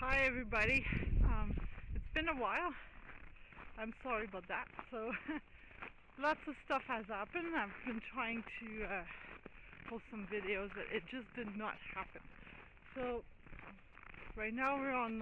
Hi everybody. It's been a while. I'm sorry about that. So lots of stuff has happened. I've been trying to post some videos, but it just did not happen. So right now we're on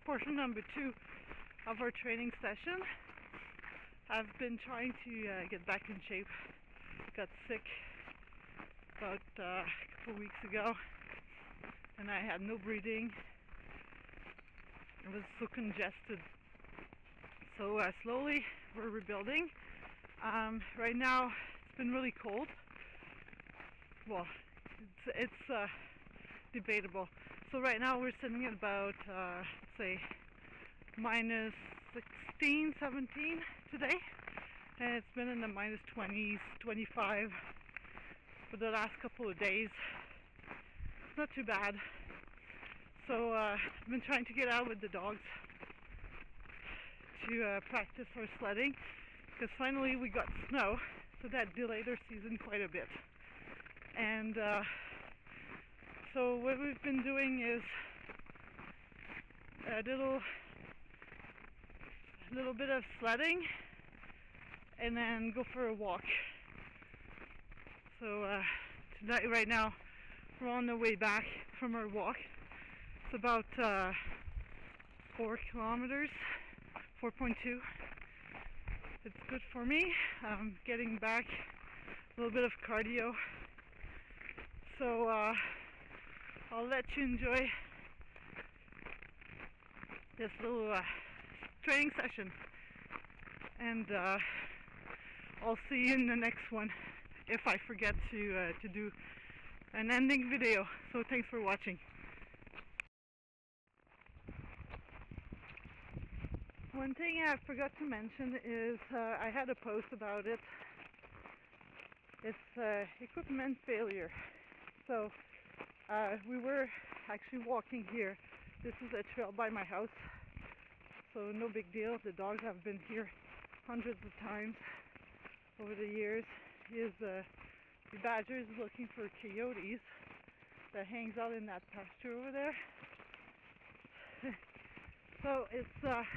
portion number 2 of our training session. I've been trying to get back in shape. Got sick about a couple weeks ago, and I had no breathing. It was so congested. So slowly we're rebuilding. Right now it's been really cold. Well, it's debatable. So right now we're sitting at about say minus 16, 17 today, and it's been in the minus 20s, 25 for the last couple of days. It's not too bad. So I've been trying to get out with the dogs to practice our sledding, because finally we got snow, so that delayed our season quite a bit. And so what we've been doing is a little bit of sledding and then go for a walk. So tonight, right now, we're on the way back from our walk. It's about 4 kilometers, 4.2. It's good for me. Getting back, a little bit of cardio. So I'll let you enjoy this little training session, and I'll see you in the next one if I forget to do an ending video. So thanks for watching. One thing I forgot to mention is I had a post about it. It's equipment failure. So we were actually walking here. This is a trail by my house, so no big deal. The dogs have been here hundreds of times over the years. The badger is looking for coyotes that hangs out in that pasture over there. So it's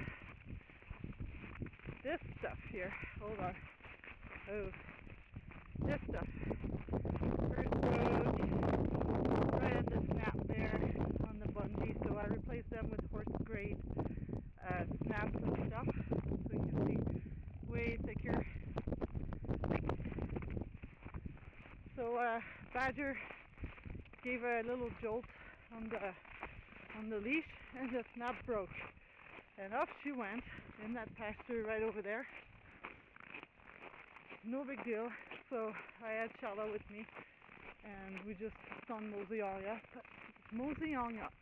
this stuff here. Hold on. Oh, this stuff. First broke right at the snap there on the bungee, so I replaced them with horse grade snaps and stuff, so you can see way thicker. So badger gave a little jolt on the leash, and the snap broke, and off she went in that pasture right over there. No big deal. So I had Shala with me, and we just kept on moseying up.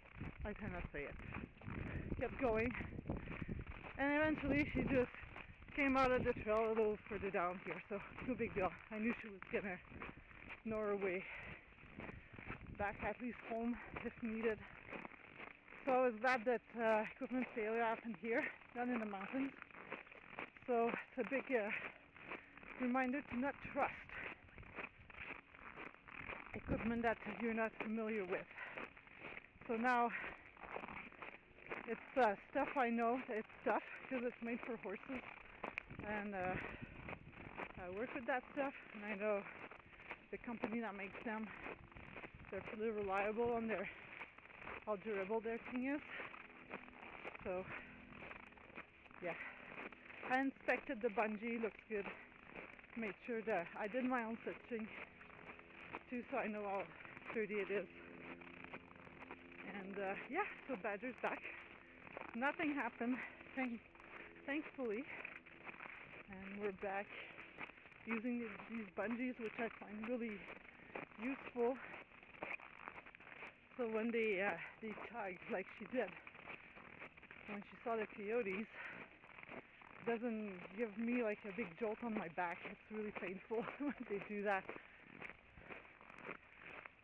I cannot say it. Kept going, and eventually she just came out of the trail a little further down here. So no big deal. I knew she was gonna know her way back, at least home if needed. So it's bad that equipment failure happened here, down in the mountains. So it's a big reminder to not trust equipment that you're not familiar with. So now it's stuff I know. It's stuff because it's made for horses, and I work with that stuff, and I know the company that makes them. They're pretty reliable on how durable their thing is. So yeah, I inspected the bungee, looks good. Made sure that I did my own stitching too, so I know how sturdy it is. And yeah, so badger's back. Nothing happened, thankfully, and we're back using these bungees, which I find really useful. So when they tugged like she did when she saw the coyotes, it doesn't give me like a big jolt on my back. It's really painful when they do that.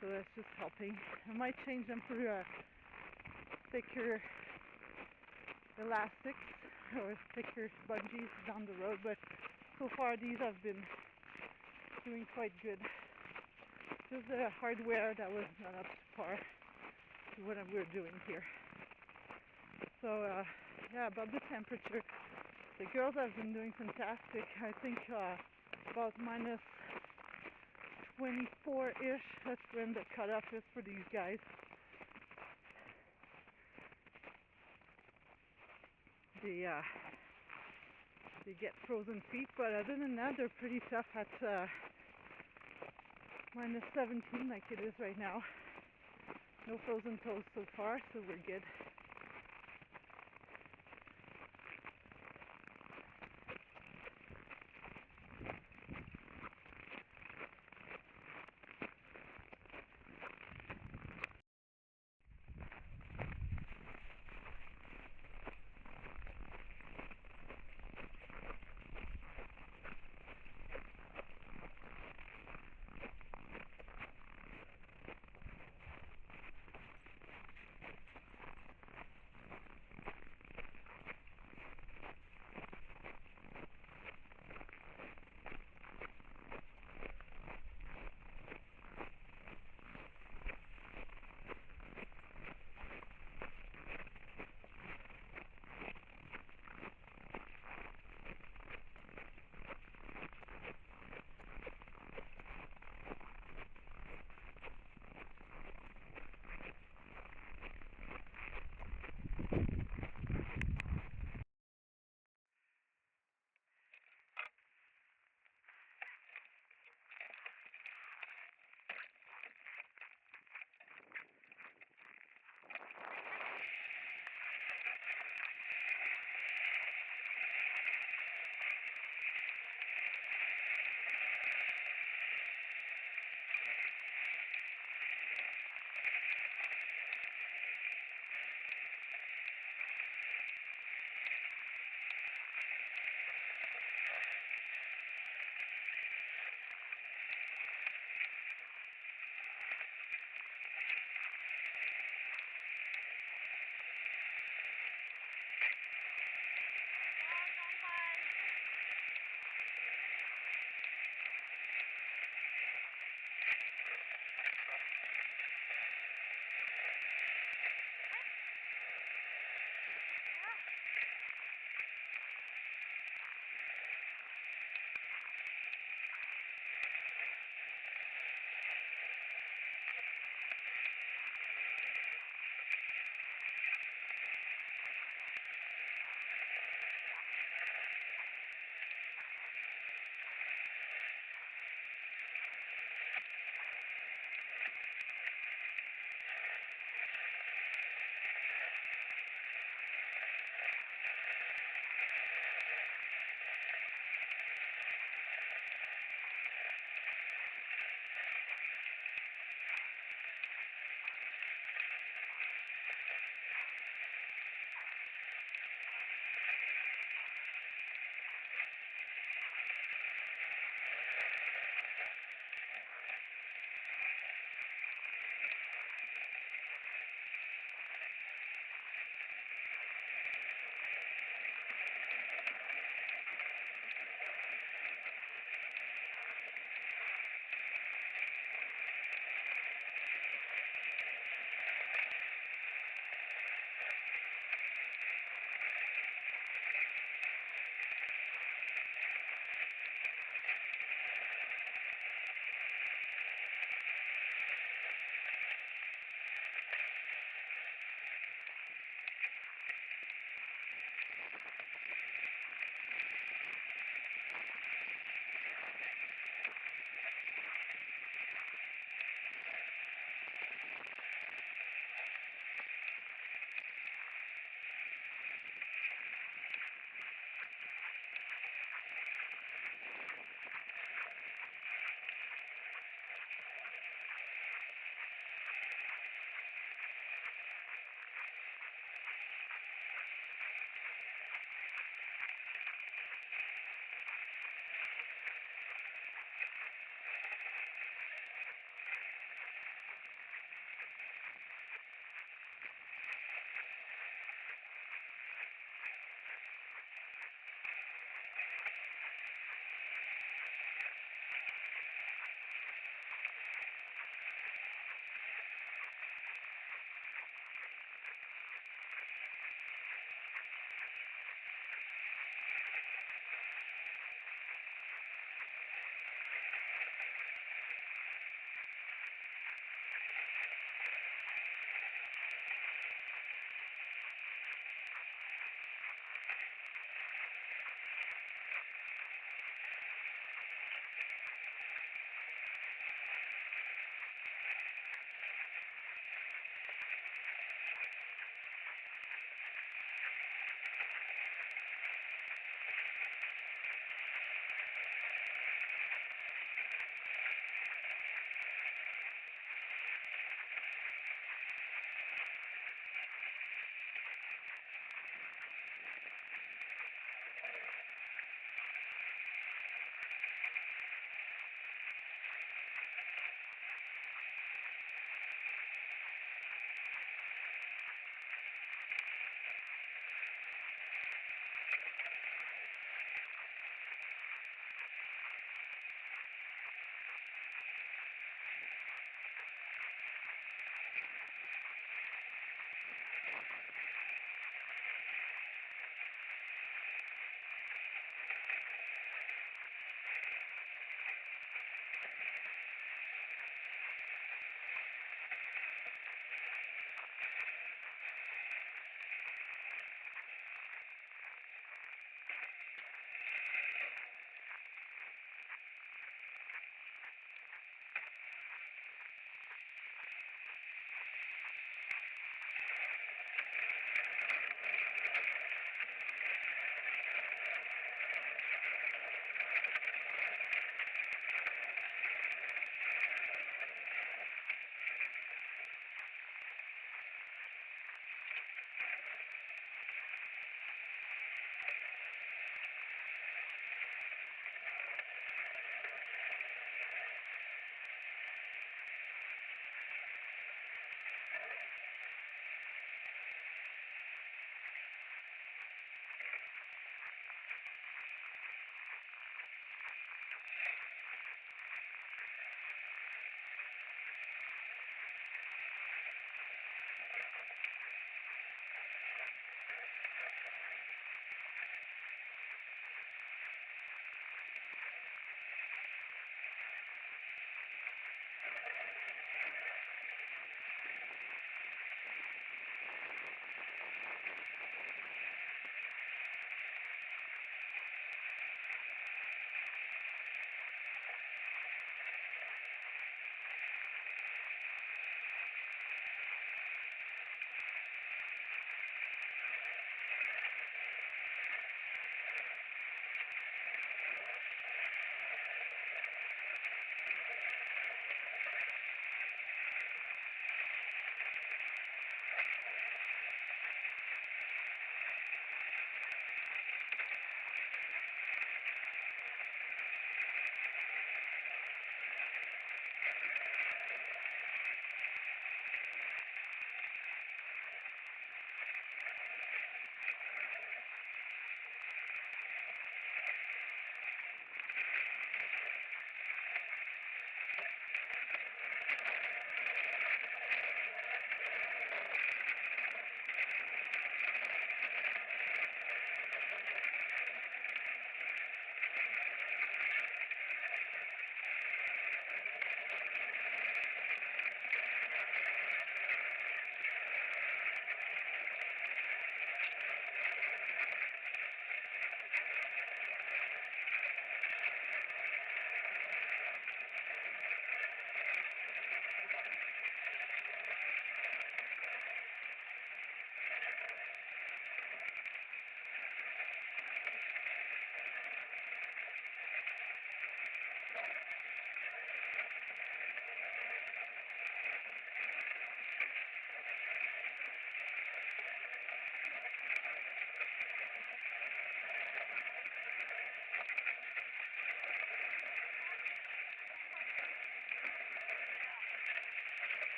So that's just helping. I might change them for thicker elastics or thicker bungees down the road, but so far these have been doing quite good. Just the hardware that was not up to par to what we're doing here. So yeah, about the temperature, the girls have been doing fantastic. I think about minus 24-ish, that's when the cutoff is for these guys. They get frozen feet, but other than that, they're pretty tough at minus 17 like it is right now. No frozen toes so far, so we're good.